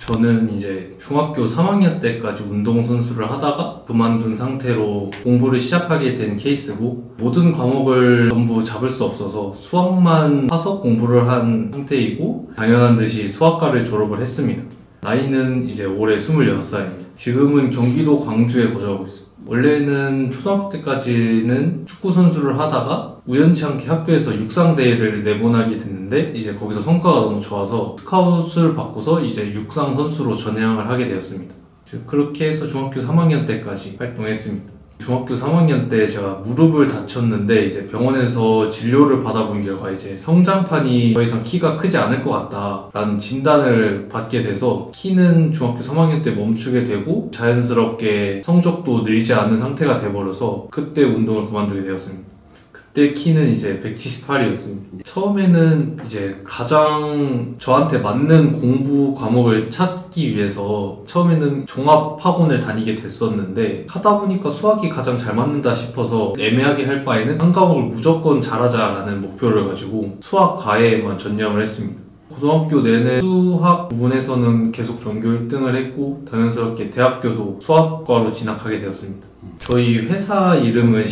저는 이제 중학교 3학년 때까지 운동선수를 하다가 그만둔 상태로 공부를 시작하게 된 케이스고, 모든 과목을 전부 잡을 수 없어서 수학만 파서 공부를 한 상태이고, 당연한 듯이 수학과를 졸업을 했습니다. 나이는 이제 올해 26살입니다. 지금은 경기도 광주에 거주하고 있습니다. 원래는 초등학교 때까지는 축구 선수를 하다가 우연치 않게 학교에서 육상대회를 내보내게 됐는데, 이제 거기서 성과가 너무 좋아서 스카웃을 받고서 이제 육상 선수로 전향을 하게 되었습니다. 그렇게 해서 중학교 3학년 때까지 활동했습니다. 중학교 3학년 때 제가 무릎을 다쳤는데, 이제 병원에서 진료를 받아본 결과 이제 성장판이 더 이상 키가 크지 않을 것 같다라는 진단을 받게 돼서 키는 중학교 3학년 때 멈추게 되고, 자연스럽게 성적도 늘지 않는 상태가 돼버려서 그때 운동을 그만두게 되었습니다. 그때 키는 이제 178이었습니다. 처음에는 이제 가장 저한테 맞는 공부 과목을 찾기 위해서 처음에는 종합학원을 다니게 됐었는데, 하다 보니까 수학이 가장 잘 맞는다 싶어서 애매하게 할 바에는 한 과목을 무조건 잘하자라는 목표를 가지고 수학과에만 전념을 했습니다. 고등학교 내내 수학 부분에서는 계속 전교 1등을 했고, 당연스럽게 대학교도 수학과로 진학하게 되었습니다. 저희 회사 이름은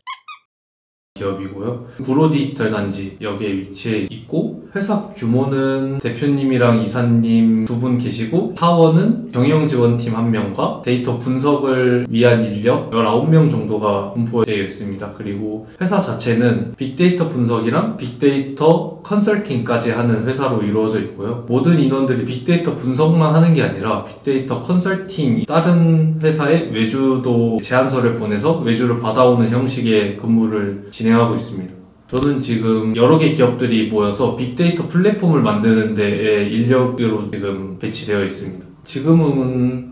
기업이고요. 구로 디지털 단지 역에 위치해 있고, 회사 규모는 대표님이랑 이사님 2분 계시고, 사원은 경영 지원팀 1명과 데이터 분석을 위한 인력 19명 정도가 분포되어 있습니다. 그리고 회사 자체는 빅데이터 분석이랑 빅데이터 컨설팅까지 하는 회사로 이루어져 있고요. 모든 인원들이 빅데이터 분석만 하는 게 아니라 빅데이터 컨설팅, 다른 회사에 외주도 제안서를 보내서 외주를 받아오는 형식의 근무를 진행하고 있습니다. 저는 지금 여러 개 기업들이 모여서 빅데이터 플랫폼을 만드는 데에 인력으로 지금 배치되어 있습니다. 지금은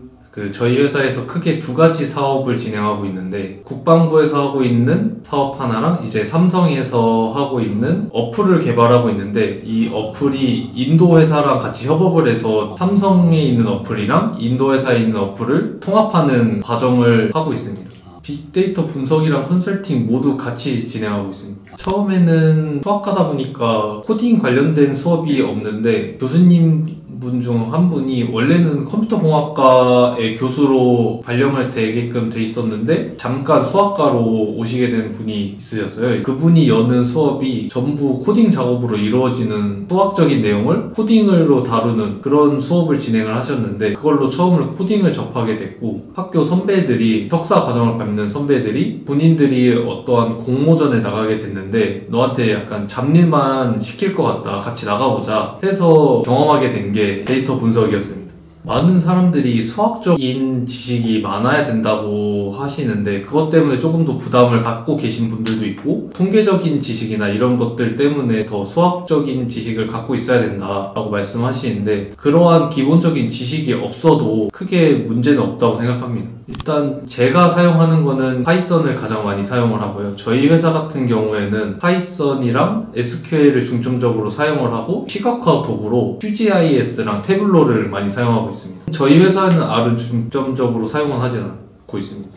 저희 회사에서 크게 2가지 사업을 진행하고 있는데, 국방부에서 하고 있는 사업 하나랑 이제 삼성에서 하고 있는 어플을 개발하고 있는데, 이 어플이 인도 회사랑 같이 협업을 해서 삼성에 있는 어플이랑 인도 회사에 있는 어플을 통합하는 과정을 하고 있습니다. 빅데이터 분석이랑 컨설팅 모두 같이 진행하고 있습니다. 처음에는 수학하다 보니까 코딩 관련된 수업이 없는데, 교수님 분 중 한 분이 원래는 컴퓨터공학과의 교수로 발령을 되게끔 돼 있었는데, 잠깐 수학과로 오시게 된 분이 있으셨어요. 그분이 여는 수업이 전부 코딩 작업으로 이루어지는 수학적인 내용을 코딩으로 다루는 그런 수업을 진행을 하셨는데, 그걸로 처음으로 코딩을 접하게 됐고, 학교 선배들이, 석사 과정을 밟는 선배들이 본인들이 어떠한 공모전에 나가게 됐는데, 너한테 약간 잡일만 시킬 것 같다, 같이 나가보자 해서 경험하게 된 게 데이터 분석이었습니다. 많은 사람들이 수학적인 지식이 많아야 된다고 하시는데, 그것 때문에 조금 더 부담을 갖고 계신 분들도 있고, 통계적인 지식이나 이런 것들 때문에 더 수학적인 지식을 갖고 있어야 된다라고 말씀하시는데, 그러한 기본적인 지식이 없어도 크게 문제는 없다고 생각합니다. 일단 제가 사용하는 거는 파이썬을 가장 많이 사용을 하고요. 저희 회사 같은 경우에는 파이썬이랑 SQL을 중점적으로 사용을 하고, 시각화 도구로 QGIS랑 태블로를 많이 사용하고 있습니다. 저희 회사는 R은 중점적으로 사용은 하지 않고 있습니다.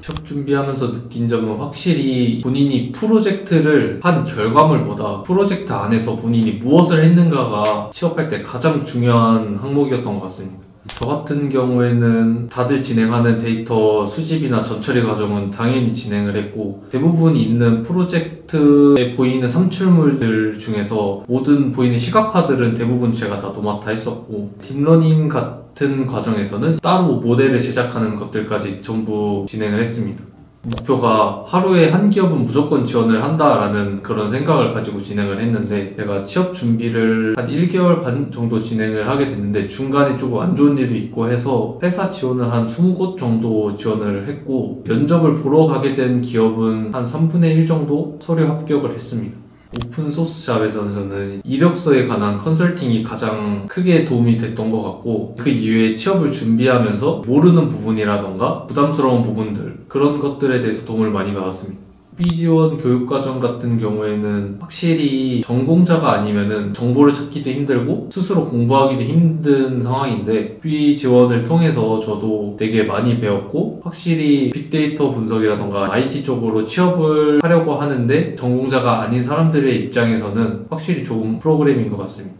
취업 준비하면서 느낀 점은, 확실히 본인이 프로젝트를 한 결과물보다 프로젝트 안에서 본인이 무엇을 했는가가 취업할 때 가장 중요한 항목이었던 것 같습니다. 저 같은 경우에는 다들 진행하는 데이터 수집이나 전처리 과정은 당연히 진행을 했고, 대부분 있는 프로젝트에 보이는 산출물들 중에서 모든 보이는 시각화들은 대부분 제가 다 도맡아 했었고, 딥러닝 같은 과정에서는 따로 모델을 제작하는 것들까지 전부 진행을 했습니다. 목표가 하루에 한 기업은 무조건 지원을 한다라는 그런 생각을 가지고 진행을 했는데, 제가 취업 준비를 한 1개월 반 정도 진행을 하게 됐는데, 중간에 조금 안 좋은 일이 있고 해서 회사 지원을 한 20곳 정도 지원을 했고, 면접을 보러 가게 된 기업은 한 3분의 1 정도 서류 합격을 했습니다. 오픈소스 잡에서는 저는 이력서에 관한 컨설팅이 가장 크게 도움이 됐던 것 같고, 그 이외에 취업을 준비하면서 모르는 부분이라던가 부담스러운 부분들, 그런 것들에 대해서 도움을 많이 받았습니다. B지원 교육과정 같은 경우에는 확실히 전공자가 아니면은 정보를 찾기도 힘들고 스스로 공부하기도 힘든 상황인데, B지원을 통해서 저도 되게 많이 배웠고, 확실히 빅데이터 분석이라던가 IT 쪽으로 취업을 하려고 하는데 전공자가 아닌 사람들의 입장에서는 확실히 좋은 프로그램인 것 같습니다.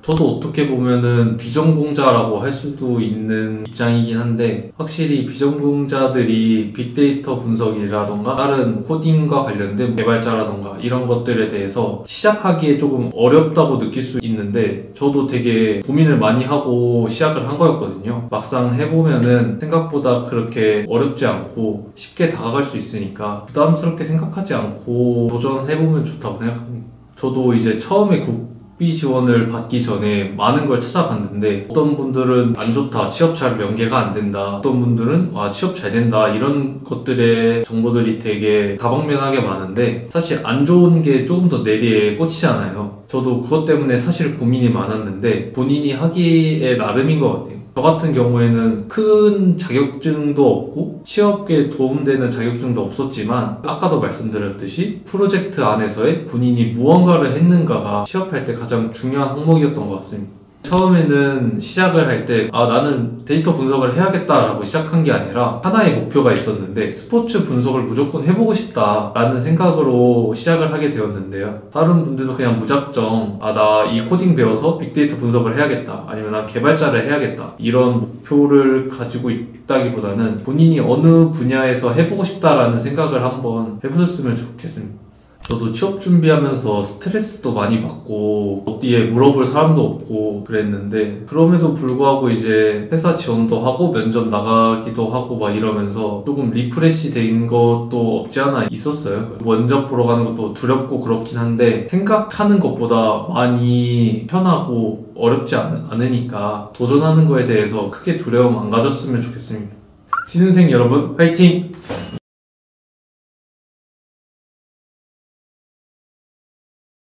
저도 어떻게 보면은 비전공자라고 할 수도 있는 입장이긴 한데, 확실히 비전공자들이 빅데이터 분석이라던가 다른 코딩과 관련된 개발자라던가 이런 것들에 대해서 시작하기에 조금 어렵다고 느낄 수 있는데, 저도 되게 고민을 많이 하고 시작을 한 거였거든요. 막상 해보면은 생각보다 그렇게 어렵지 않고 쉽게 다가갈 수 있으니까 부담스럽게 생각하지 않고 도전해보면 좋다고 생각합니다. 저도 이제 처음에 국비 지원을 받기 전에 많은 걸 찾아봤는데, 어떤 분들은 안 좋다, 취업 잘 연계가 안 된다, 어떤 분들은 와 취업 잘 된다, 이런 것들의 정보들이 되게 다방면하게 많은데, 사실 안 좋은 게 조금 더 내리에 꽂히잖아요. 저도 그것 때문에 사실 고민이 많았는데 본인이 하기에 나름인 것 같아요. 저 같은 경우에는 큰 자격증도 없고 취업에 도움되는 자격증도 없었지만, 아까도 말씀드렸듯이 프로젝트 안에서의 본인이 무언가를 했는가가 취업할 때 가장 중요한 항목이었던 것 같습니다. 처음에는 시작을 할 때 나는 데이터 분석을 해야겠다라고 시작한 게 아니라 하나의 목표가 있었는데, 스포츠 분석을 무조건 해보고 싶다라는 생각으로 시작을 하게 되었는데요. 다른 분들도 그냥 무작정 나 이 코딩 배워서 빅데이터 분석을 해야겠다, 아니면 난 개발자를 해야겠다, 이런 목표를 가지고 있다기보다는 본인이 어느 분야에서 해보고 싶다라는 생각을 한번 해보셨으면 좋겠습니다. 저도 취업 준비하면서 스트레스도 많이 받고 어디에 물어볼 사람도 없고 그랬는데, 그럼에도 불구하고 이제 회사 지원도 하고 면접 나가기도 하고 막 이러면서 조금 리프레시 된 것도 없지 않아 있었어요. 면접 보러 가는 것도 두렵고 그렇긴 한데, 생각하는 것보다 많이 편하고 어렵지 않으니까 도전하는 거에 대해서 크게 두려움 안 가졌으면 좋겠습니다. 취준생 여러분, 화이팅!